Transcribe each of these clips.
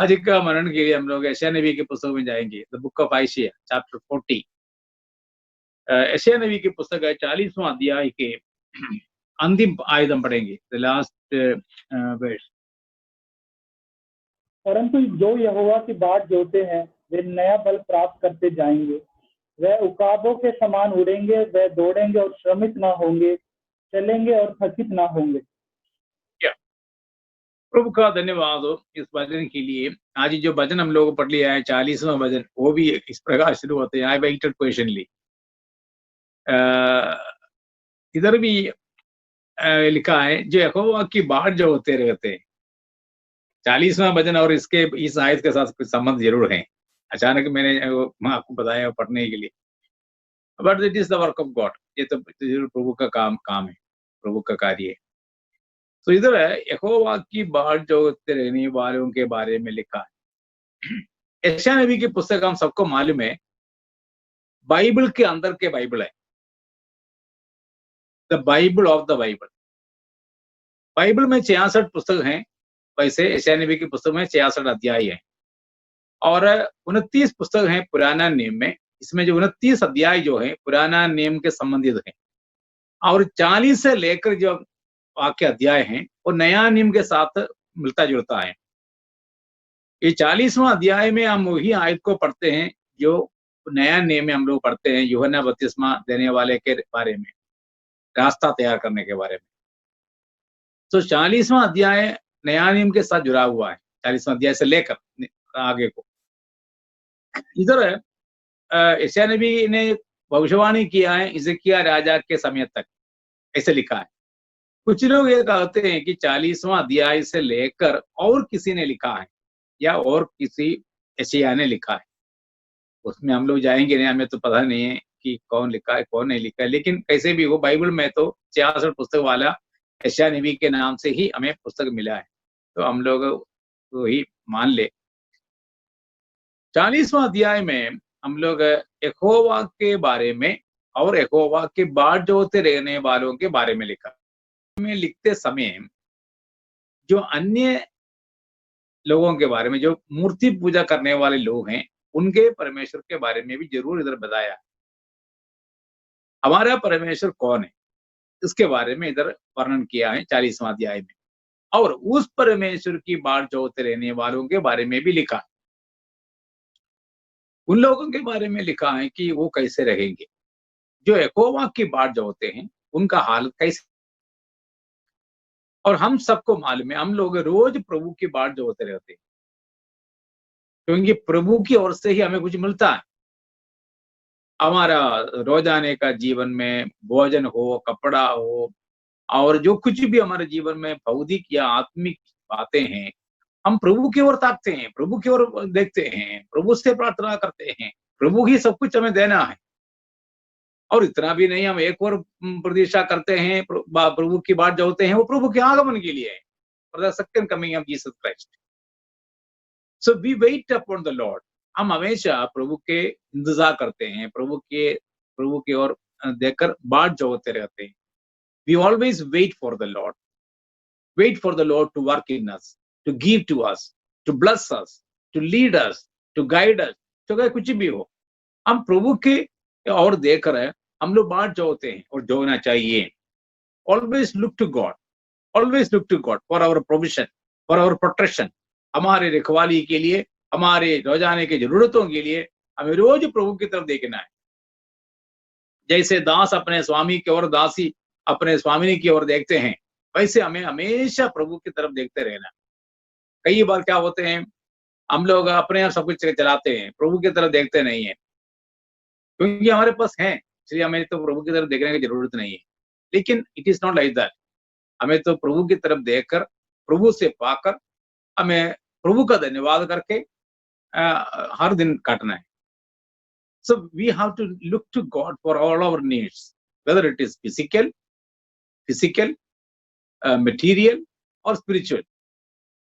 आज का मनन के लिए हम लोग एशिया नबी की पुस्तक में जाएंगे, the book of Isaiah chapter 40। एशिया नबी की पुस्तक है 40वां अध्याय के अंतिम आयत हम पढ़ेंगे, द लास्ट वर्स। परंतु जो यहोवा की बाट जोते हैं वे नया बल प्राप्त करते जाएंगे। वह उकाबों के समान उड़ेंगे, वह दौड़ेंगे और श्रमित ना होंगे, चलेंगे और थकित ना होंगे। प्रभु का धन्यवाद हो इस भजन के लिए। आज जो भजन हम लोग पढ़ लिया है 40वां भजन, वो भी इस प्रकार शुरू होते हैं, आई वेटेड पेशेंटली। इधर भी लिखा है जो यहोवा की बाट जो होते रहते हैं। 40वां भजन और इसके इस आयत के साथ कुछ संबंध जरूर है। अचानक मैंने आपको बताया पढ़ने के लिए, but it is the work of God. ये तो प्रभु का काम है, प्रभु का कार्य है। तो इधर है यहोवा की बाट जोते रहने वालों के बारे में लिखा है। यशायाह नबी की पुस्तक हम सबको मालूम है, बाइबल के अंदर के बाइबल है, the Bible of the Bible. Bible में 66 पुस्तक हैं, वैसे यशायाह नबी की पुस्तक में 66 अध्याय हैं और 29 पुस्तक हैं पुराना नियम में। इसमें जो 29 अध्याय जो है पुराना नियम के संबंधित है और 40 से लेकर जो वाक्य अध्याय हैं वो नया नियम के साथ मिलता जुलता है। ये 40वां अध्याय में हम वही आयत को पढ़ते हैं जो नया नियम में हम लोग पढ़ते हैं, यूहन्ना बपतिस्मा देने वाले के बारे में, रास्ता तैयार करने के बारे में। तो 40वां अध्याय नया नियम के साथ जुड़ा हुआ है, 40वां अध्याय से लेकर आगे को। इधर यशायाह नबी ने भविष्यवाणी किया है हिजकिय्याह राजा के समय तक, ऐसे लिखा है। कुछ लोग ये कहते हैं कि 40वां अध्याय से लेकर और किसी ने लिखा है या और किसी यशायाह ने लिखा है, उसमें हम लोग जाएंगे नहीं, हमें तो पता नहीं है कि कौन लिखा है कौन नहीं लिखा है। लेकिन कैसे भी हो, बाइबल में तो 66 पुस्तक वाला यशायाह नबी के नाम से ही हमें पुस्तक मिला है, तो हम लोग वही मान ले। 40वां अध्याय में हम लोग यहोवा के बारे में और यहोवा के बाट जोते रहने वालों के बारे में लिखा। में लिखते समय जो अन्य लोगों के बारे में, जो मूर्ति पूजा करने वाले लोग हैं, उनके परमेश्वर के बारे में भी जरूर इधर बताया। हमारा परमेश्वर कौन है इसके बारे में इधर वर्णन किया है 40वां अध्याय में, और उस परमेश्वर की बाट जोते रहने वालों के बारे में भी लिखा। उन लोगों के बारे में लिखा है कि वो कैसे रहेंगे, जो यहोवा की बाट जोते हैं उनका हालत कैसे। और हम सबको मालूम है, हम लोग रोज प्रभु की बाट जोते रहते हैं, क्योंकि प्रभु की ओर से ही हमें कुछ मिलता है। हमारा रोजाने का जीवन में भोजन हो, कपड़ा हो, और जो कुछ भी हमारे जीवन में भौतिक या आत्मिक बातें हैं, हम प्रभु की ओर ताकते हैं, प्रभु की ओर देखते हैं, प्रभु से प्रार्थना करते हैं, प्रभु ही सब कुछ हमें देना है। और इतना भी नहीं, हम एक और प्रतीक्षा करते हैं, प्रभु की बाट जोते हैं, वो प्रभु के आगमन के लिए है, for the second coming of Jesus Christ. So we wait upon the Lord. हम हमेशा प्रभु के इंतजार करते हैं, प्रभु की ओर देखकर बाट जोते रहते हैं। We always wait for the Lord, wait for the Lord to work in us, to give to us, to bless us, to lead us, to guide us. तो कुछ भी हो, हम प्रभु के और देख रहे हम लोग बाट जोते हैं और जोना चाहिए। Always look to God, always look to God for our provision, for our protection. हमारे रखवाली के लिए, हमारे रोजाने की जरूरतों के लिए हमें रोज प्रभु की तरफ देखना है। जैसे दास अपने स्वामी की ओर, दासी अपने स्वामिनी की ओर देखते हैं, वैसे हमें हमेशा प्रभु की तरफ देखते रहना। कई बार क्या होते हैं, हम लोग अपने आप सब कुछ चलाते हैं, प्रभु की तरफ देखते नहीं है, क्योंकि हमारे पास है, इसलिए हमें तो प्रभु की तरफ देखने की जरूरत नहीं है। लेकिन it is not like that. हमें तो प्रभु की तरफ देखकर, प्रभु से पाकर, हमें प्रभु का धन्यवाद करके हर दिन काटना है। So we have to look to God for all our needs, whether it is physical, material और स्पिरिचुअल।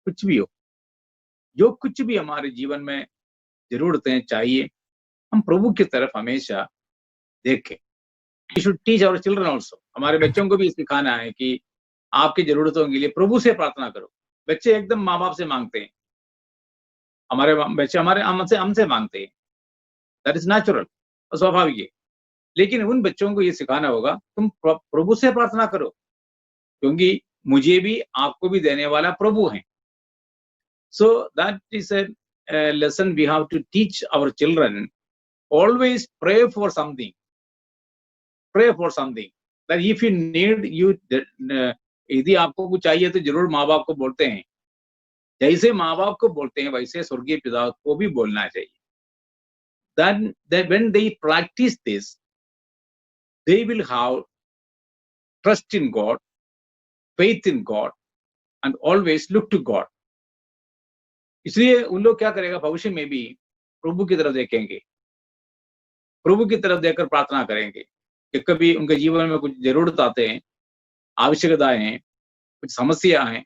कुछ भी हो, जो कुछ भी हमारे जीवन में जरूरतें चाहिए, हम प्रभु की तरफ हमेशा देखें। We should teach our children also। हमारे बच्चों को भी सिखाना है कि आपकी जरूरतों के लिए प्रभु से प्रार्थना करो। बच्चे एकदम माँ बाप से मांगते हैं, हमारे बच्चे हमारे हमसे हमसे मांगते हैं, दैट इज नेचुरल, स्वाभाविक है। लेकिन उन बच्चों को ये सिखाना होगा, तुम प्रभु से प्रार्थना करो, क्योंकि मुझे भी आपको भी देने वाला प्रभु है। सो that is a lesson we have to teach our children. Always pray for something, pray for something, that if you need, you यदि आपको कुछ चाहिए तो जरूर माँ बाप को बोलते हैं, जैसे माँ बाप को बोलते हैं वैसे स्वर्गीय पिता को भी बोलना चाहिए। Then when they practice this, they will have trust in God, faith in God, and always look to God. इसलिए उन लोग क्या करेगा, भविष्य में भी प्रभु की तरफ देखेंगे, प्रभु की तरफ देखकर प्रार्थना करेंगे कि कभी उनके जीवन में कुछ जरूरत आते हैं, आवश्यकताएं हैं, कुछ समस्या है,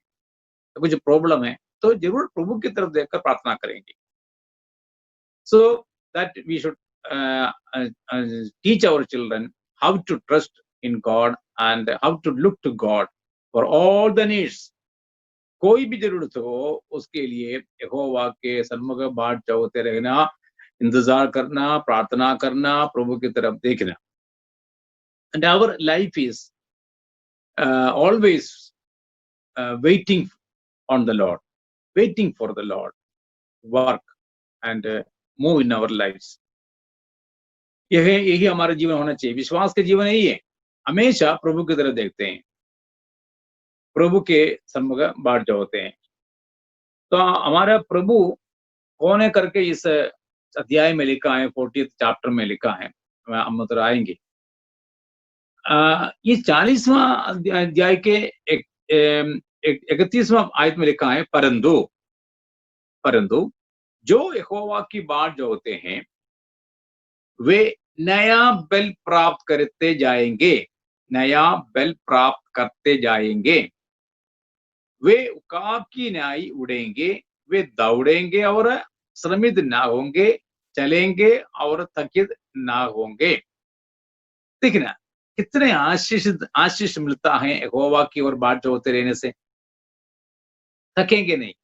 कुछ प्रॉब्लम है, तो जरूर प्रभु की तरफ देखकर प्रार्थना करेंगे। So that we should teach our children how to trust in God and how to look to God for all the needs. कोई भी जरूरत हो उसके लिए यहोवा के सन्मुख बाट चौते रहना, इंतजार करना, प्रार्थना करना, प्रभु की तरफ देखना। And our life is always waiting on the Lord, waiting for the Lord work and move in our lives. यही हमारा जीवन होना चाहिए। विश्वास के जीवन यही है, हमेशा प्रभु की तरफ देखते हैं, प्रभु के सन्मुख बाट जोते हैं। तो हमारा प्रभु कौन है करके इस अध्याय में लिखा है, 40th चैप्टर में लिखा है, हम उधर आएंगे। ये 40वां अध्याय के 31वां आयत में लिखा है, परंतु जो यहोवा की बाट जोते हैं वे नया बल प्राप्त करते जाएंगे, नया बल प्राप्त करते जाएंगे। वे उकाब की न्याय उड़ेंगे, वे दौड़ेंगे और श्रमित ना होंगे, चलेंगे और थकित ना होंगे। देखना कितने आशीष मिलता है यहोवा की ओर बाट जोते रहने से। थकेंगे नहीं,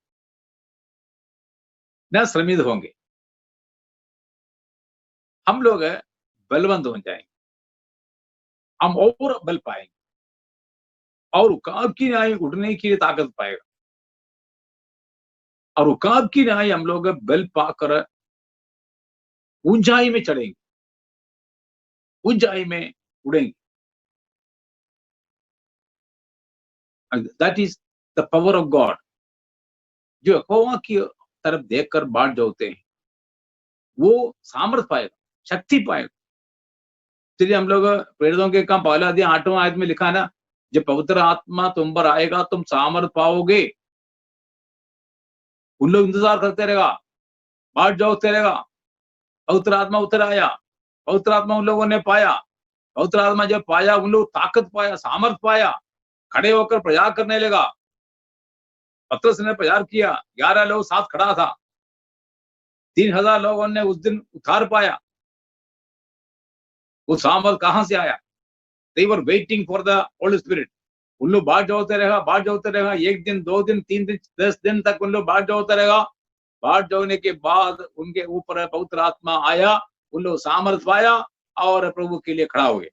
न श्रमित होंगे, हम लोग बलवंत हो जाएंगे, हम और बल पाएंगे और उकाब की न्याय उड़ने की ताकत पाएगा, और उकाब की न्याय हम लोग बल पाकर ऊंचाई में चढ़ेंगे, ऊंचाई में उड़ेंगे। That is the power of God. जो यहोवा की तरफ देखकर बाट जोते हैं वो सामर्थ पाएगा, शक्ति पाएगा। इसलिए हम लोग प्रेरितों के काम 1 अध्याय 8वां आयत में लिखा है ना, जब पवित्र आत्मा तुम पर आएगा तुम सामर्थ पाओगे। उन लोग इंतजार करते रहेगा, बाट जोते रहेगा। पवित्र आत्मा उतर आया, पवित्र आत्मा उन लोगों ने पाया, पवित्र आत्मा जब पाया उन लोग ताकत पाया, सामर्थ पाया, खड़े होकर प्रचार करने लगा। पतरस ने प्रचार किया, 11 लोग साथ खड़ा था, 3000 लोगों ने उस दिन उद्धार पाया। वो सामर्थ कहां से आया? They were waiting for the Holy Spirit. उन लोग बाट जोते रहेगा, बाट जोते रहेगा, 1 दिन 2 दिन 3 दिन 10 दिन तक उन लोग बाट जोते रहेगा। बाट जोने के बाद उनके ऊपर पवित्र आत्मा आया, उन लोग सामर्थ पाया और प्रभु के लिए खड़ा हो गए।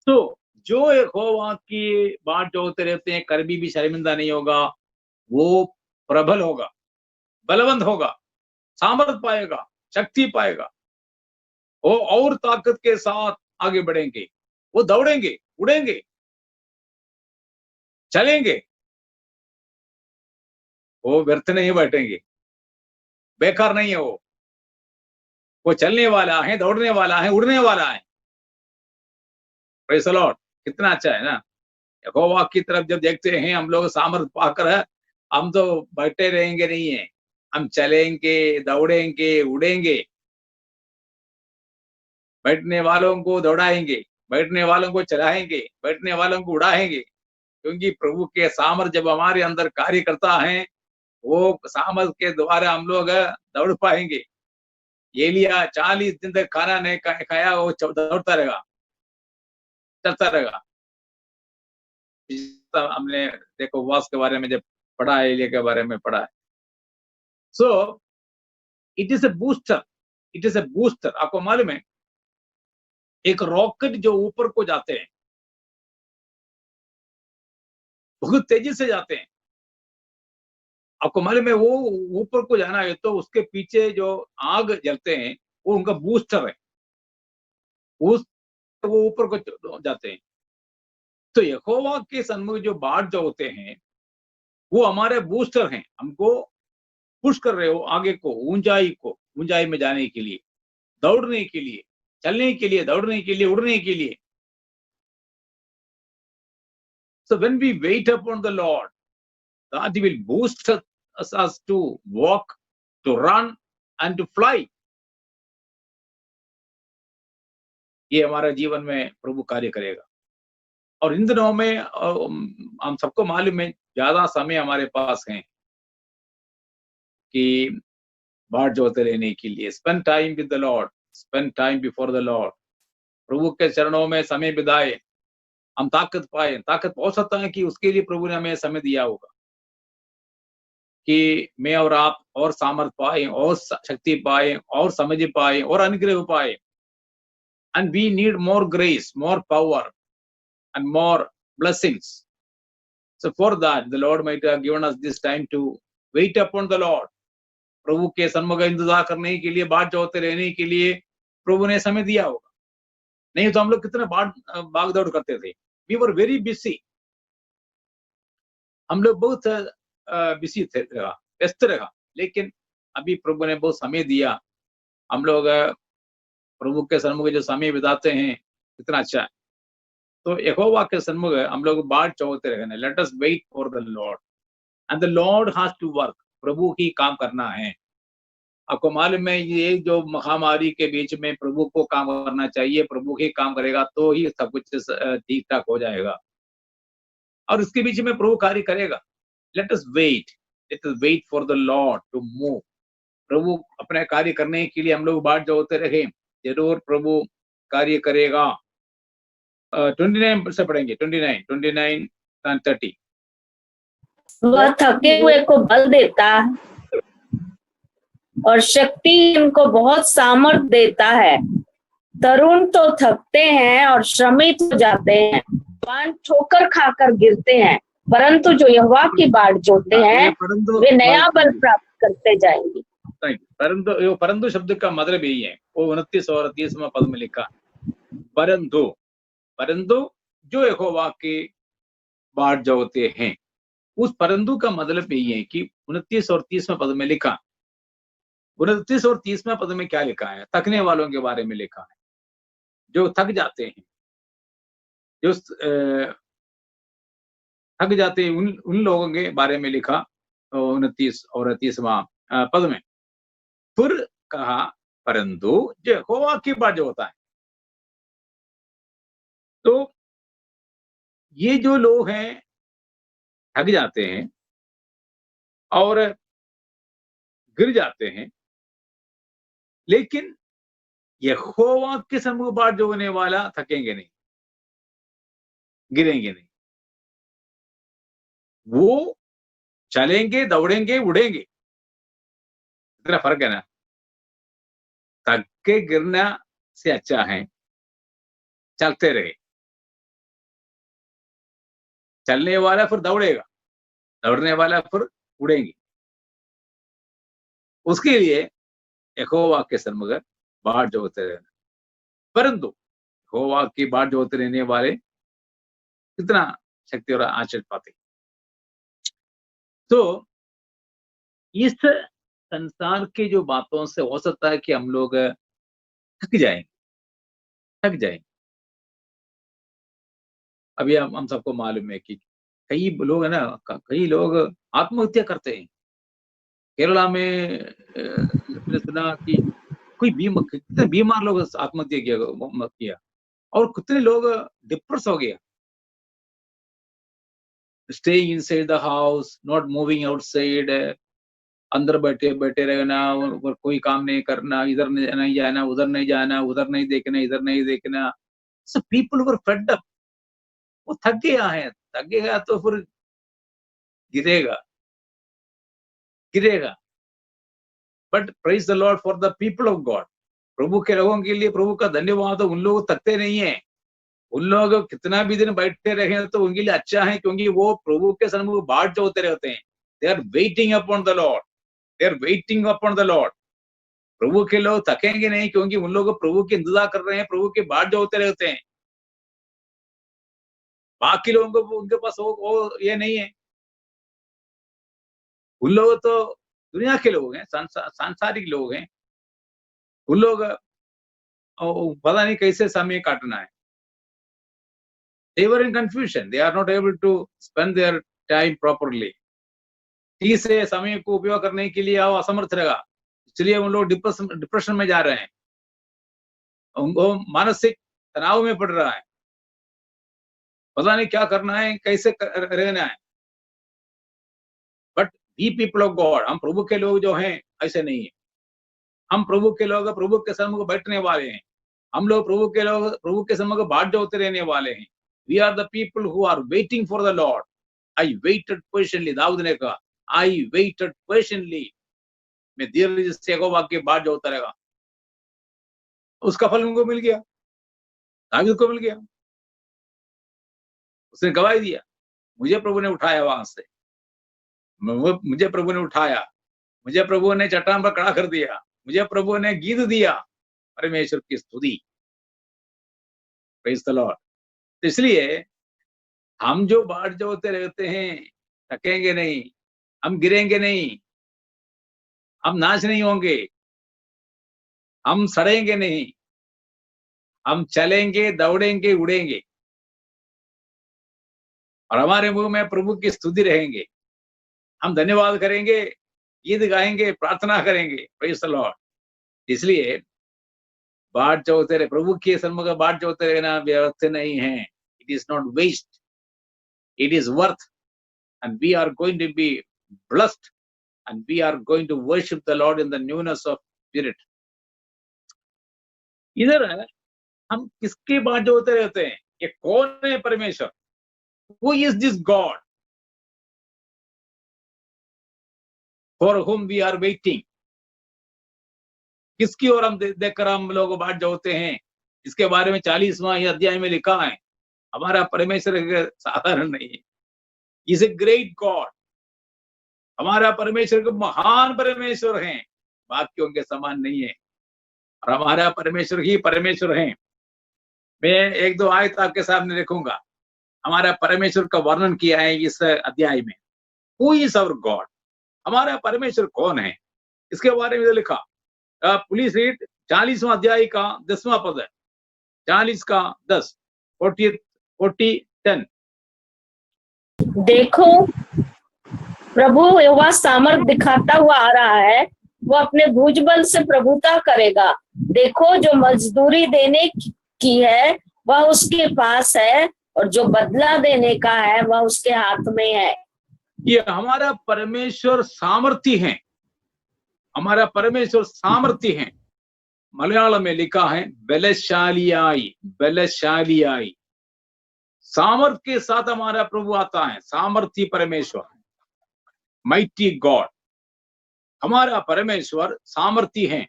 तो जो यहोवा की बाट जोते रहते हैं कभी भी शर्मिंदा नहीं होगा, वो प्रबल होगा, बलवंत होगा, सामर्थ पाएगा, शक्ति पाएगा, वो और ताकत के साथ आगे बढ़ेंगे, वो दौड़ेंगे, उड़ेंगे, चलेंगे, वो व्यर्थ नहीं बैठेंगे, बेकार नहीं है वो चलने वाला है, दौड़ने वाला है, उड़ने वाला है। Praise the Lord. कितना अच्छा है ना। यहोवा की तरफ जब देखते हैं हम लोग सामर्थ पाकर, हम तो बैठे रहेंगे नहीं है, हम चलेंगे, दौड़ेंगे, उड़ेंगे, बैठने वालों को दौड़ाएंगे, बैठने वालों को चलाएंगे, बैठने वालों को उड़ाएंगे, क्योंकि प्रभु के सामर्थ जब हमारे अंदर कार्य करता है, वो सामर्थ के द्वारा हम लोग दौड़ पाएंगे। एलिया 40 दिन तक खाना नहीं खाया, वो दौड़ता रहेगा, चलता रहेगा। हमने देखो उपवास के बारे में जब पढ़ा है, एलिया के बारे में पढ़ा है, so it is a booster, it is a booster. आपको मालूम है एक रॉकेट जो ऊपर को जाते हैं बहुत तेजी से जाते हैं, आपको मालूम है वो ऊपर को जाना है तो उसके पीछे जो आग जलते हैं वो उनका बूस्टर है, वो ऊपर को जाते हैं। तो यहोवा के सन्मुख जो बाढ़ जो होते हैं वो हमारे बूस्टर हैं, हमको पुश कर रहे हो आगे को, ऊंचाई में जाने के लिए, दौड़ने के लिए, चलने के लिए, दौड़ने के लिए, उड़ने के लिए। So when we wait upon the Lord, God will boost us to walk, to run and to fly. ये हमारे जीवन में प्रभु कार्य करेगा। और इन दिनों में हम सबको मालूम है ज्यादा समय हमारे पास है कि बाढ़ जोते रहने के लिए। Spend time with the Lord, spend time before the Lord. प्रभु के चरणों में समय बिताए, हम ताकत पाए। ताकत हो सकता है कि उसके लिए प्रभु ने हमें समय दिया होगा कि मैं और आप और सामर्थ पाए और शक्ति पाए और समझ पाए और अनुग्रह पाए। And we need more grace, more power and more blessings. So for that, the Lord might have given us this time to wait upon the Lord. प्रभु के सन्मुख इंतजार करने के लिए, बात जोते रहने के लिए प्रभु ने समय दिया होगा। नहीं तो हम लोग कितने भाग दौड़ करते थे। We were very busy. हम लोग बहुत बिजी थे, व्यस्त रहा। लेकिन अभी प्रभु ने बहुत समय दिया। हम लोग प्रभु के सन्मुख जो समय बिताते हैं कितना अच्छा है। तो यहोवा के सन्मुख हम लोग बाट चौते रहने। Let us wait for the Lord and the Lord has to work. प्रभु ही काम करना है। आपको मालूम है ये जो महामारी के बीच में प्रभु को काम करना चाहिए। प्रभु ही काम करेगा तो ही सब कुछ ठीक ठाक हो जाएगा और इसके बीच में प्रभु कार्य करेगा। Let us wait for the Lord to move. प्रभु अपने कार्य करने के लिए हम लोग बाट जोते रहे, जरूर प्रभु कार्य करेगा। 29 से पढ़ेंगे, 29 and 30। वह थके हुए को बल देता है और शक्ति इनको बहुत सामर्थ देता है। तरुण तो थकते हैं और श्रमित हो जाते हैं, जवान ठोकर खाकर गिरते हैं, परंतु जो यहोवा की बाट जोते हैं वे नया बल प्राप्त करते जाएंगे। परंतु शब्द का मतलब यही है, वो 29 और 30वां पद में लिखा परंतु जो यहोवा के बाट जोते हैं। उस परंतु का मतलब यही है कि 29 और 30वां पद में लिखा। 29 और 30वां पद में क्या लिखा है? थकने वालों के बारे में लिखा है, जो थक जाते हैं, जो थक जाते हैं उन लोगों के बारे में लिखा 29 और 30वां पद में। फिर कहा परंतु जो यहोवा की बाट जो होता है। तो ये जो लोग हैं थक जाते हैं और गिर जाते हैं, लेकिन यहोवा के सन्मुख बाट जोने वाला थकेंगे नहीं, गिरेंगे नहीं। वो चलेंगे, दौड़ेंगे, उड़ेंगे। इतना फर्क है ना। थक के गिरना से अच्छा है चलते रहे। चलने वाला फिर दौड़ेगा, दौड़ने वाला फिर उड़ेंगे। उसके लिए यहोवा के सन्मुख बाट जोते रहना। परंतु यहोवा की बाट जोते रहने वाले कितना शक्ति और आश्चर्य पाते। तो इस संसार के जो बातों से हो सकता है कि हम लोग थक जाएंगे। अभी हम सबको मालूम है कि कई लोग है ना, कई लोग आत्महत्या करते हैं। केरला में मैंने सुना कि कितने बीमार लोग आत्महत्या किया और कितने लोग डिप्रेस हो गया। Staying inside the house, not moving outside, अंदर बैठे बैठे रहना और कोई काम नहीं करना, इधर नहीं जाना, उधर नहीं जाना, उधर नहीं देखना, इधर नहीं देखना। So people were fed up. वो थक गया तो फिर गिरेगा। But praise the Lord for the people of God, प्रभु के लोगों के लिए प्रभु का धन्यवाद। तो उन लोग तकते नहीं है, उन लोग कितना भी दिन बैठते रहे तो उनके लिए अच्छा है, क्योंकि वो प्रभु के सन्मुख बाट जोते रहते हैं। They are waiting upon the Lord, they are waiting upon the Lord. प्रभु के लोग थकेंगे नहीं, क्योंकि उन लोग प्रभु के इंतजार कर रहे हैं, प्रभु के बाट जोते रहते हैं। बाकी लोगों को उनके पास वो ये नहीं है। उन लोग तो दुनिया के लोग हैं, सांसारिक लोग हैं। उन लोग पता नहीं कैसे समय काटना है। They were in confusion. They are not able to spend their time properly. ठीक से समय को उपयोग करने के लिए वो असमर्थ रहेगा, इसलिए उन लोग डिप्रेशन में जा रहे हैं, उनको मानसिक तनाव में पड़ रहा है, पता नहीं क्या करना है, कैसे रहना है। But we people of God, हम प्रभु के लोग जो हैं ऐसे नहीं है। हम प्रभु के लोग प्रभु के सम्मुख बैठने वाले हैं। हम लोग प्रभु के लोग प्रभु के सम्मुख बाट जोते रहने वाले हैं। We are the people who are waiting for the Lord. I waited patiently. Dawood ने कहा, I waited patiently. मैं धीरज से यहोवा के बाट जोता रहेगा। उसका फल उनको मिल गया, दाऊद को मिल गया। उसने गवाही दिया, मुझे प्रभु ने उठाया वहां से, मुझे प्रभु ने उठाया, मुझे प्रभु ने चट्टान पर खड़ा कर दिया, मुझे प्रभु ने गीत दिया। परमेश्वर की स्तुति, प्रेज द लॉर्ड। इसलिए हम जो बाट जोते रहते हैं, थकेंगे नहीं, हम गिरेंगे नहीं, हम नाश नहीं होंगे, हम सड़ेंगे नहीं, हम चलेंगे, दौड़ेंगे, उड़ेंगे, और हमारे मुंह में प्रभु की स्तुति रहेंगे। हम धन्यवाद करेंगे, गीत गाएंगे, प्रार्थना करेंगे, प्रेज द लॉर्ड। इसलिए बाट जोते रहे, प्रभु के सन्मुख बाट जोते रहना व्यर्थ नहीं है। It is not waste, it is worth, and we are going to be blessed, and we are going to worship the Lord in the newness of spirit. इधर हम किसके बाट जोते रहते हैं? ये कौन है परमेश्वर? Who is this God for whom we are waiting? किसकी ओर हम देखकर हम लोग बाट जोते हैं? इसके बारे में 40वां अध्याय में लिखा है। हमारा परमेश्वर साधारण नहीं है, इज ए ग्रेट गॉड। हमारा परमेश्वर को महान परमेश्वर है, बाकियों के समान नहीं है, और हमारा परमेश्वर ही परमेश्वर है। मैं एक दो आयत आपके सामने लिखूंगा, हमारा परमेश्वर का वर्णन किया है इस अध्याय में। हु इज आवर गॉड, हमारा परमेश्वर कौन है, इसके बारे में लिखा। प्लीज रीड 40वां अध्याय का 10वां पद है, 40 का 10, 40:10। देखो, प्रभु यहोवा सामर्थ दिखाता हुआ आ रहा है, वो अपने भुजबल से प्रभुता करेगा। देखो, जो मजदूरी देने की है वह उसके पास है, और जो बदला देने का है वह उसके हाथ में है। ये हमारा परमेश्वर सामर्थी है, हमारा परमेश्वर सामर्थी है। मलयालम में लिखा है बलशालियाई, बलशालियाई। सामर्थ के साथ हमारा प्रभु आता है, सामर्थी परमेश्वर, माइटी गॉड। हमारा परमेश्वर सामर्थी है।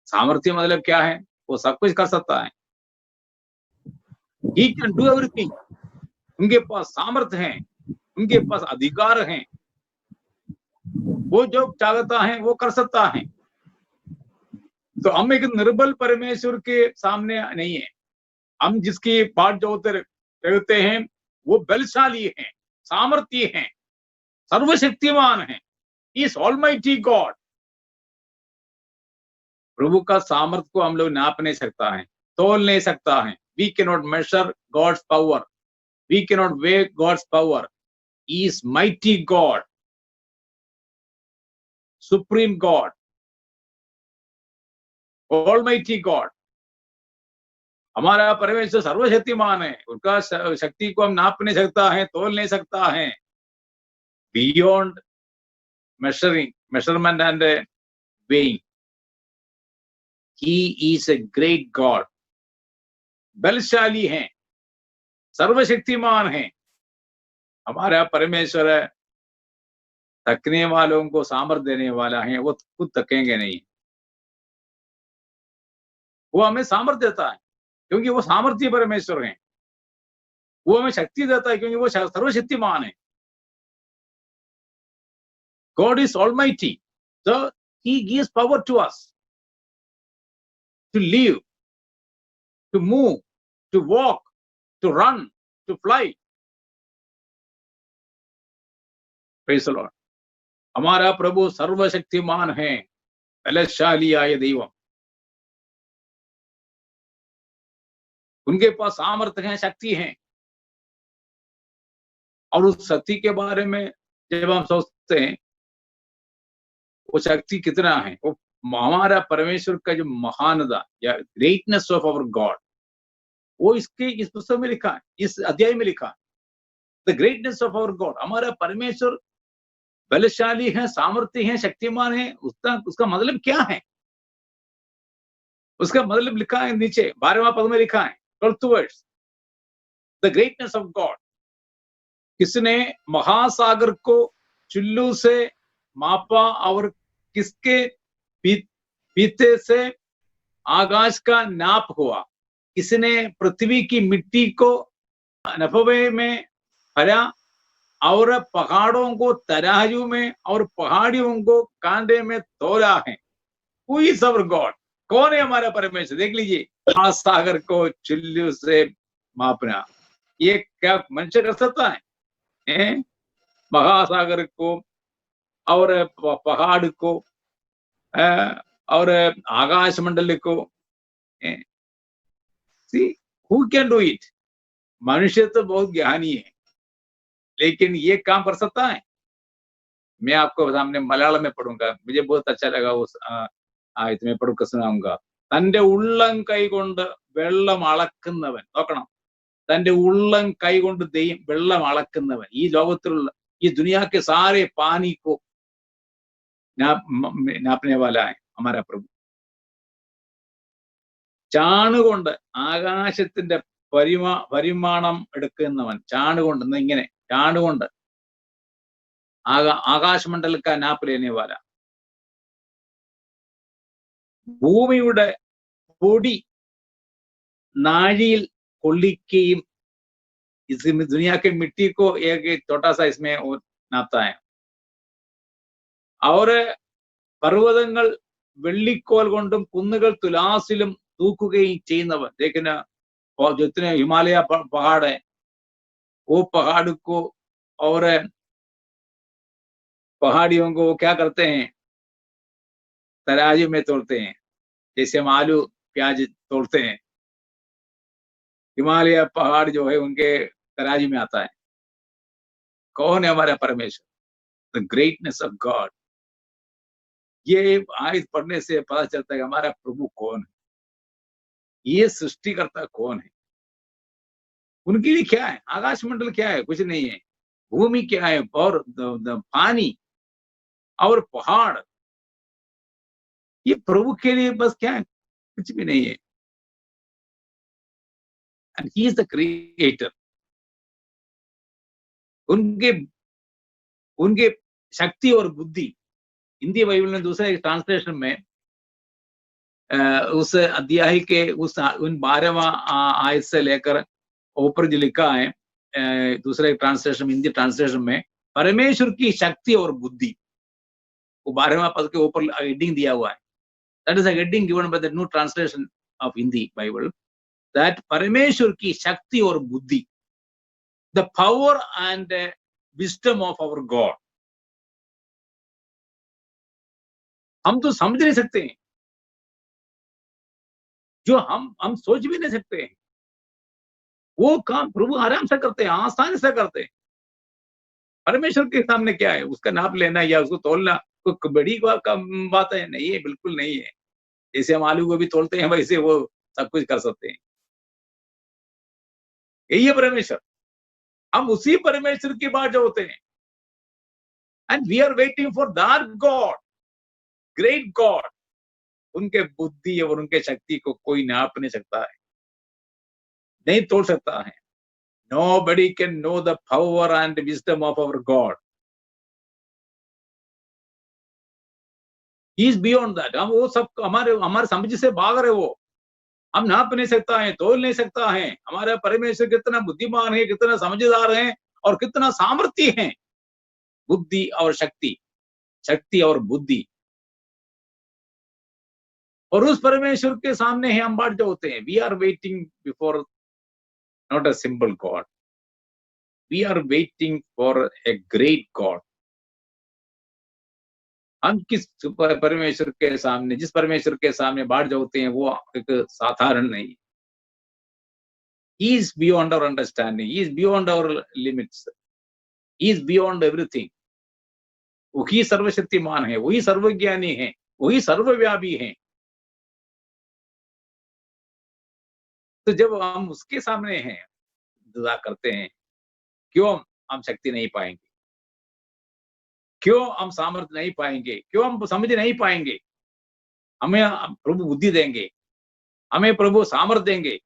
सामर्थी मतलब क्या है? वो सब कुछ कर सकता है। He can do everything. उनके पास सामर्थ्य है, उनके पास अधिकार है, वो जो चाहता है वो कर सकता है। तो हम एक निर्बल परमेश्वर के सामने नहीं है, हम जिसकी बाट जोते रहते हैं वो बलशाली है, सामर्थी है, सर्वशक्तिमान है, इस ऑलमाइटी गॉड। प्रभु का सामर्थ को हम लोग नाप नहीं सकता है, तोल नहीं सकता है। We can not measure God's power, we can not weigh God's power. He is mighty God, supreme God, almighty God. हमारा परमेश्वर सर्वशक्तिमान है, उनका शक्ति को हम नाप नहीं सकता है, तोल नहीं सकता है। Beyond measurement and weighing. He is a great God. बलशाली है, सर्वशक्तिमान है। हमारा परमेश्वर है, थकने वालों को सामर्थ्य देने वाला है, वो खुद थकेंगे नहीं। वो हमें सामर्थ्य देता है क्योंकि वो सामर्थ्य परमेश्वर है। वो हमें शक्ति देता है क्योंकि वो सर्वशक्तिमान है। God is almighty, so he gives power to us to live, to move, to walk, to run, to fly. Praise the Lord. हमारा प्रभु सर्वशक्तिमान है, बलशाली आय दैवम। उनके पास सामर्थ्य है, शक्ति है, और उस शक्ति के बारे में जब हम सोचते हैं वो शक्ति कितना है, वो हमारा परमेश्वर का जो महानता या ग्रेटनेस ऑफ आवर गॉड, वो इसके इस पुस्तक में लिखा है, इस अध्याय में लिखा है। The greatness of our God, हमारा परमेश्वर बलशाली है, सामर्थ्य है, शक्तिमान है। उसका मतलब क्या है? उसका मतलब लिखा है नीचे 12वां पद में लिखा है, 12th verse, the greatness of God. किसने महासागर को चुल्लू से मापा और किसके पीते से आकाश का नाप हुआ? किसने पृथ्वी की मिट्टी को नफवे में भरा और पहाड़ों को तराजू में और पहाड़ियों को कांटे में तोला है? Who is our God? कौन है हमारा परमेश्वर? देख लीजिए, महासागर को चुल्लू से मापना, ये क्या मनुष्य कर सकता है? महासागर को और पहाड़ को और आकाश मंडल को, see, who can do it? मनुष्य तो बहुत ज्ञानी है, लेकिन ये काम कर सकता है? मैं आपको सामने मलयालम में पढ़ूंगा, मुझे बहुत अच्छा लगा उस आयत में पढ़कर सुनाऊंगा। തന്റെ ഉള്ളം കൈകൊണ്ട് വെള്ളം അളക്കുന്നവൻ, നോക്കണം, തന്റെ ഉള്ളം കൈകൊണ്ട് വെള്ളം അളക്കുന്നവൻ, ഈ ലോകത്തിലുള്ള ഈ दुनिया के सारे पानी को नापने वाला है हमारा प्रभु। ചാണുകൊണ്ട് ആകാശത്തിന്റെ പരിമാണം എടുക്കുന്നവൻ, ചാണുകൊണ്ട് ഇങ്ങനെ ചാണുകൊണ്ട് ആകാശമണ്ഡൽ का नाप लेने वाला, ഭൂമിയുടെ പൊടി നാഴിയിൽ കൊള്ളിക്കുകയും इसमें दुनिया के मिट्टी को एक छोटा सा इसमें नापता है। और पर्वतങ്ങൾ വെള്ളിക്കോൽ കൊണ്ടും കുന്നുകൾ തുലാസിലും തൂക്കുകയും ചെയ്യുന്നവൻ। देखना जितने हिमालय पहाड़ है, वो पहाड़ को और पहाड़ियों को क्या करते हैं? तराजू में तोड़ते हैं, जैसे हम आलू प्याज तोड़ते हैं। हिमालय पहाड़ जो है उनके तराजू में आता है। कौन है हमारा परमेश्वर? The greatness of God. ये आयत पढ़ने से पता चलता है हमारा प्रभु कौन है, ये सृष्टिकर्ता कौन है। उनके लिए क्या है? आकाश मंडल क्या है? कुछ नहीं है। भूमि क्या है? और पानी और पहाड़, ये प्रभु के लिए बस क्या है? कुछ भी नहीं है। And he is the creator. उनके शक्ति और बुद्धि, हिंदी बाइबल में दूसरे एक ट्रांसलेशन में उस अध्याय के उन 12वां आयत से लेकर ऊपर जो लिखा है, दूसरे ट्रांसलेशन, हिंदी ट्रांसलेशन में परमेश्वर की शक्ति और बुद्धि, वो 12वां पद के ऊपर हेडिंग दिया हुआ है। That is a heading given by the new translation of Hindi Bible, that परमेश्वर की शक्ति और बुद्धि, the power and wisdom of our God। हम तो समझ नहीं सकते हैं, जो हम सोच भी नहीं सकते हैं, वो काम प्रभु आराम से करते हैं, आसानी से करते हैं। परमेश्वर के सामने क्या है? उसका नाप लेना या उसको तोलना कोई बड़ी बात है? नहीं है, बिल्कुल नहीं है। जैसे हम आलू को भी तोलते हैं, वैसे वो सब कुछ कर सकते हैं। यही है परमेश्वर। हम उसी परमेश्वर की बात जो होते हैं, and we are waiting for that God, great God. उनके बुद्धि और उनके शक्ति को कोई नाप नहीं सकता है, नहीं तोड़ सकता है। Nobody can know the power and wisdom of our God. He is beyond that. हम वो सब हमारे समझ से बाहर है वो। हम नाप नहीं सकता है, तोल नहीं सकता है। हमारा परमेश्वर कितना बुद्धिमान है, कितना समझदार है और कितना सामर्थ्य है। बुद्धि और शक्ति, शक्ति और बुद्धि, और उस परमेश्वर के सामने ही हम बाट होते हैं। We are waiting before not a simple God, we are waiting for a great God. हम किस परमेश्वर के सामने, जिस परमेश्वर के सामने बाट होते हैं वो एक साधारण नहीं। He is beyond our understanding, he is beyond our limits, he is beyond everything। वही सर्वशक्तिमान है, वही सर्वज्ञानी है, वही सर्वव्यापी है। तो जब हम उसके सामने हैं, दुआ करते हैं, क्यों हम शक्ति नहीं पाएंगे, क्यों हम सामर्थ्य नहीं पाएंगे, क्यों हम समझ नहीं पाएंगे। हमें प्रभु बुद्धि देंगे, हमें प्रभु सामर्थ्य देंगे।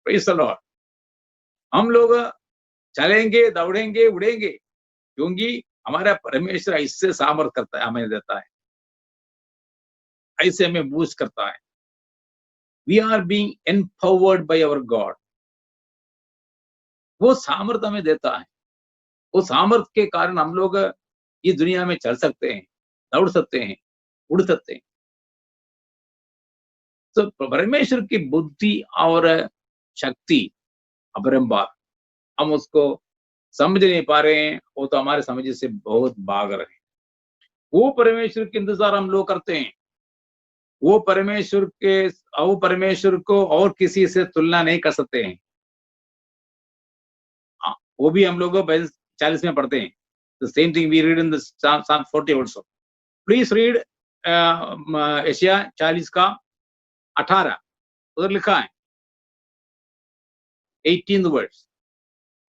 Praise the Lord. हम लोग चलेंगे, दौड़ेंगे, उड़ेंगे, क्योंकि हमारा परमेश्वर इससे सामर्थ्य करता है, हमें देता है, ऐसे हमें बूस्ट करता है। We are being empowered by our God. वो सामर्थ्य हमें देता है। वो सामर्थ्य के कारण हम लोग इस दुनिया में चल सकते हैं, दौड़ सकते हैं, उड़ सकते हैं। तो परमेश्वर की बुद्धि और शक्ति अपरंपार, हम उसको समझ नहीं पा रहे हैं, वो तो हमारे समझ से बहुत भाग रहे हैं। वो परमेश्वर के इंतजार हम लोग करते हैं। वो परमेश्वर को और किसी से तुलना नहीं कर सकते हैं। वो भी हम लोग 40 में पढ़ते हैं। The same thing we read in the Psalm 40 also. Please read Asia 40 का 18, उधर लिखा है 18th verse।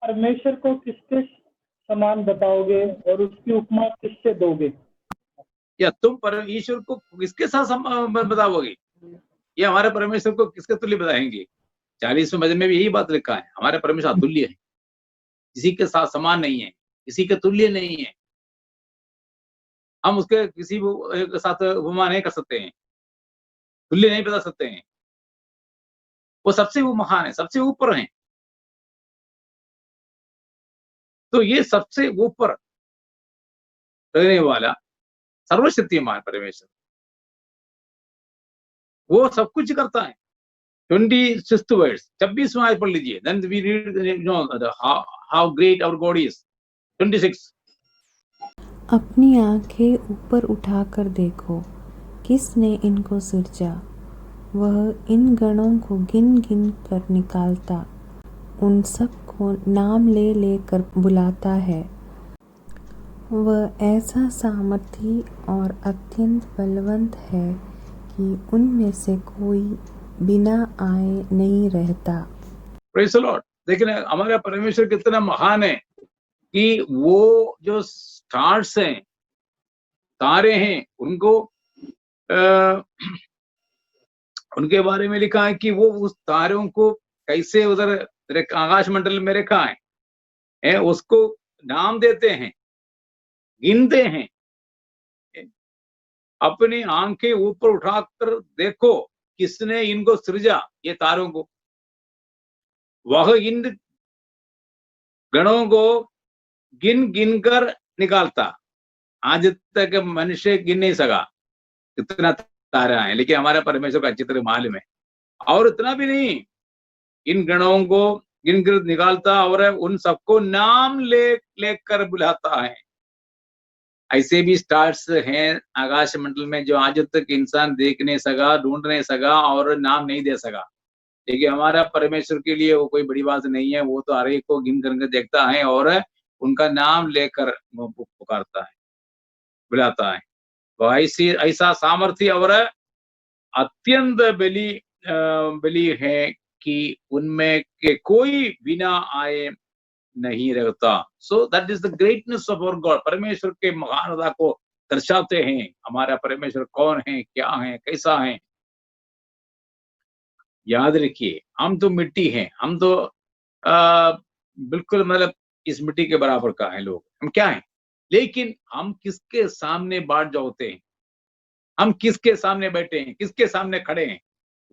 परमेश्वर को किसके समान बताओगे और उसकी उपमा किससे दोगे? या तुम ईश्वर को किसके साथ बताओगे, या हमारे परमेश्वर को किसके तुल्य बताएंगे। 40वें भजन में भी यही बात लिखा है, हमारे परमेश्वर अतुल्य है, किसी के साथ समान नहीं है, किसी के तुल्य नहीं है। हम उसके किसी के साथ उपमा नहीं कर सकते हैं, तुल्य नहीं बता सकते हैं। वो सबसे वो महान है, सबसे ऊपर है। तो ये सबसे ऊपर रहने वाला सर्वशक्तिमान परमेश्वर, वो सब कुछ करता है। 26th verse, 26वां आयत पढ़ लीजिए। Then we read how great our God is। 26। अपनी आंखें ऊपर उठाकर देखो, किसने इनको सिरजा। वह इन गणों को गिन गिन कर निकालता, उन सब को नाम ले लेकर बुलाता है। वह ऐसा सामर्थी और अत्यंत बलवंत है कि उनमें से कोई बिना आए नहीं रहता। Praise the Lord. लेकिन हमारा परमेश्वर कितना महान है कि वो जो स्टार्स हैं, तारे हैं, उनको उनके बारे में लिखा है कि वो उस तारों को कैसे उधर आकाश मंडल में रखा है, उसको नाम देते हैं, गिनते हैं। अपनी आंखें ऊपर उठाकर देखो, किसने इनको सृजा, ये तारों को। वह इन गणों को गिन गिन कर निकालता। आज तक मनुष्य गिन नहीं सका कितना तारा है, लेकिन हमारा परमेश्वर का अच्छी तरह मालूम है। और इतना भी नहीं, इन गणों को गिन गिन निकालता और उन सबको नाम लेकर बुलाता है। ऐसे भी स्टार्स हैं आकाश मंडल में जो आज तक इंसान देख नहीं सका, ढूंढ नहीं सका और नाम नहीं दे सका। लेकिन हमारा परमेश्वर के लिए वो कोई बड़ी बात नहीं है। वो तो हर एक को गिन करके देखता है और उनका नाम लेकर वो पुकारता है, बुलाता है। वो ऐसा सामर्थ्य और अत्यंत बली है कि उनमें के कोई बिना आए नहीं रहता। So that is the greatness of our God. परमेश्वर के महानता को दर्शाते हैं। हमारा परमेश्वर कौन है, क्या है, कैसा है। याद रखिए, हम तो मिट्टी हैं, हम तो बिल्कुल मतलब इस मिट्टी के बराबर का है लोग। हम क्या हैं, लेकिन हम किसके सामने बाट जाते हैं। हम किसके सामने बैठे हैं, किसके सामने खड़े हैं?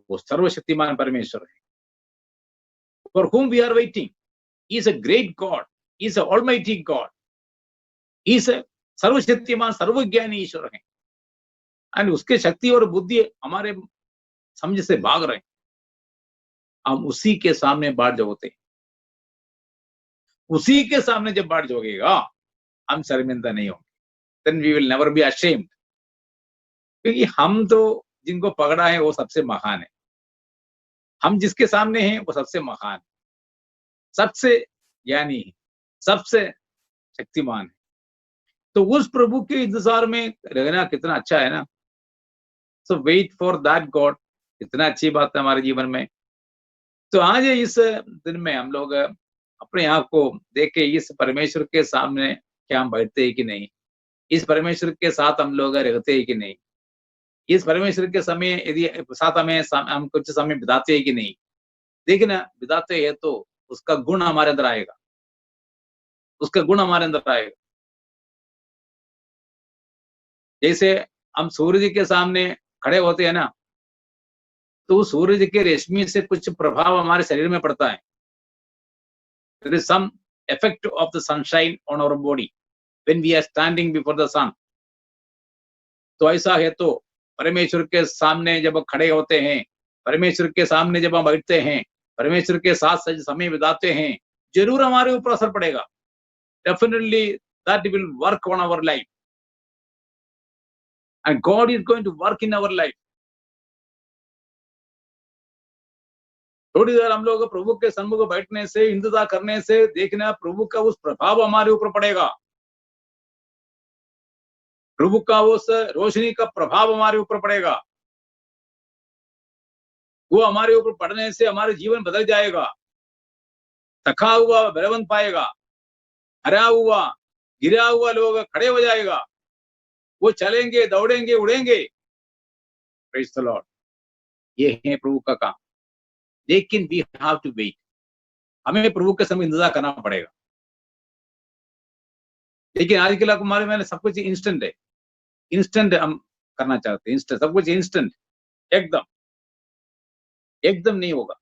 वो सर्वशक्तिमान परमेश्वर है। For whom we are waiting? He is a great God. He is a almighty God. He is a सर्वशक्तिमान सर्वज्ञानी ईश्वर है। और उसके शक्ति और बुद्धि हमारे समझ से भाग रहे हैं। हम उसी के सामने बाट जोते हैं। उसी के सामने जब बाट जोगेगा, हम शर्मिंदा नहीं होंगे। Then we will never be ashamed. क्योंकि हम तो जिनको पकड़ा है वो सबसे महान है। हम जिसके सामने हैं वो सबसे महान है, सबसे ज्ञानी है, सबसे शक्तिमान है। तो उस प्रभु के इंतजार में रहना कितना अच्छा है ना। सो वेट फॉर दैट गॉड, कितना अच्छी बात है हमारे जीवन में। तो आज इस दिन में हम लोग अपने आप को देखे, इस परमेश्वर के सामने क्या हम बैठते हैं कि नहीं, इस परमेश्वर के साथ हम लोग रहते हैं कि नहीं, इस परमेश्वर के समय यदि साथ हम कुछ समय बिताते हैं कि नहीं। देखिए ना, बिताते हैं तो उसका गुण हमारे अंदर आएगा, उसका गुण हमारे अंदर आएगा। जैसे हम सूरज के सामने खड़े होते हैं ना, तो सूरज के रेशमी से कुछ प्रभाव हमारे शरीर में पड़ता है। There is some effect of the sunshine on our body when we are standing before the sun. तो ऐसा है तो परमेश्वर के सामने जब खड़े होते हैं, परमेश्वर के सामने जब हम बैठते हैं, परमेश्वर के साथ समय बिताते हैं, जरूर हमारे ऊपर असर पड़ेगा। Definitely that will work on our life. And God is going to work in our life. थोड़ी देर हम लोग प्रभु के सन्मुख बैठने से, इंतजार करने से, देखना प्रभु का उस प्रभाव हमारे ऊपर पड़ेगा। प्रभु का उस रोशनी का प्रभाव हमारे ऊपर पड़ेगा। वो हमारे ऊपर पड़ने से हमारे जीवन बदल जाएगा। थका हुआ बलवंत पाएगा, हरा हुआ गिरा हुआ लोग खड़े हो जाएगा, वो चलेंगे, दौड़ेंगे, उड़ेंगे। Praise the Lord. ये है प्रभु का काम। लेकिन वी हैव टू वेट, हमें प्रभु के समय इंतजार करना पड़ेगा। लेकिन आज के हमारे में सब कुछ इंस्टेंट है, इंस्टेंट हम करना चाहते हैं, इंस्टेंट, सब कुछ इंस्टेंट, एकदम एकदम नहीं होगा,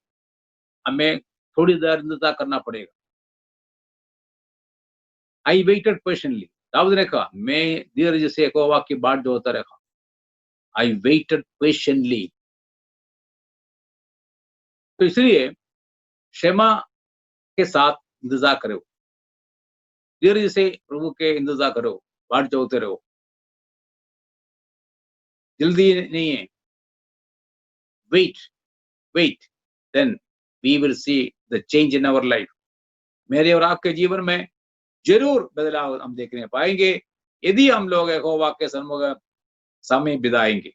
हमें थोड़ी देर इंतजार करना पड़ेगा। आई वेटेड पेशेंटली, दाऊद ने कहा मैं धीरज से यहोवा की बाट जोता रहा। I waited patiently. तो इसलिए क्षमा के साथ इंतजार करो, धीरज से प्रभु के इंतजार करो, बाट जोते रहो, जल्दी नहीं है। Wait wait, then we will see the change in our life. मेरे और आपके जीवन में जरूर बदलाव हम देखने पाएंगे यदि हम लोग यहोवा के सन्मुख समय बिताएंगे,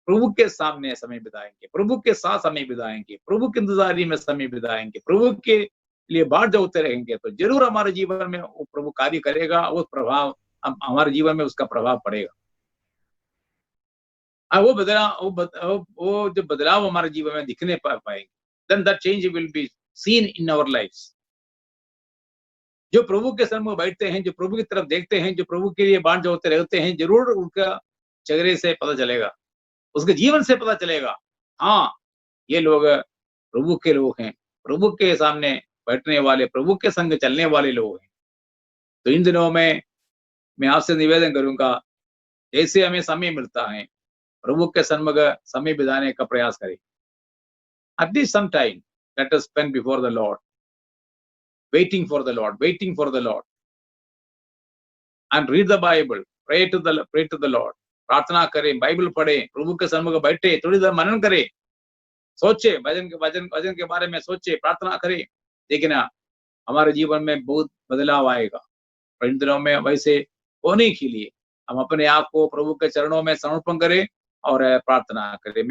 प्रभु के सामने समय बिताएंगे, प्रभु के साथ समय बिताएंगे, प्रभु की इंतजारी में समय बिताएंगे, प्रभु के लिए बाट जोते रहेंगे, तो जरूर हमारे जीवन में वो प्रभु कार्य करेगा। वो प्रभाव हमारे जीवन में उसका प्रभाव पड़ेगा। वो बदलाव, वो जो बदलाव हमारे जीवन में दिखने पाएंगे, then that change will be seen in our lives। जो प्रभु के सन्मुख बैठते हैं, जो प्रभु की तरफ देखते हैं, जो प्रभु के लिए बाट जोते रहते हैं, जरूर उनका चेहरे से पता चलेगा, उसके जीवन से पता चलेगा, हाँ ये लोग प्रभु के लोग हैं, प्रभु के सामने बैठने वाले, प्रभु के संग चलने वाले लोग हैं। तो इन दिनों में मैं आपसे निवेदन करूंगा, जैसे हमें समय मिलता है, प्रभु के सन्मुख समय बिताने का प्रयास करें। At least some time let us spend before the Lord, waiting for the Lord, waiting for the Lord, and read the Bible, pray to the Lord। प्रार्थना करें, बाइबल पढ़ें, प्रभु के सन्मुख बैठे, थोड़ी देर मनन करें, सोचे, वचन के बारे में सोचे, प्रार्थना करें। देखिए ना, हमारे जीवन में बहुत बदलाव आएगा। इन दिनों में वैसे होने के लिए हम अपने आप को प्रभु के चरणों में समर्पण करें और प्रार्थना करें।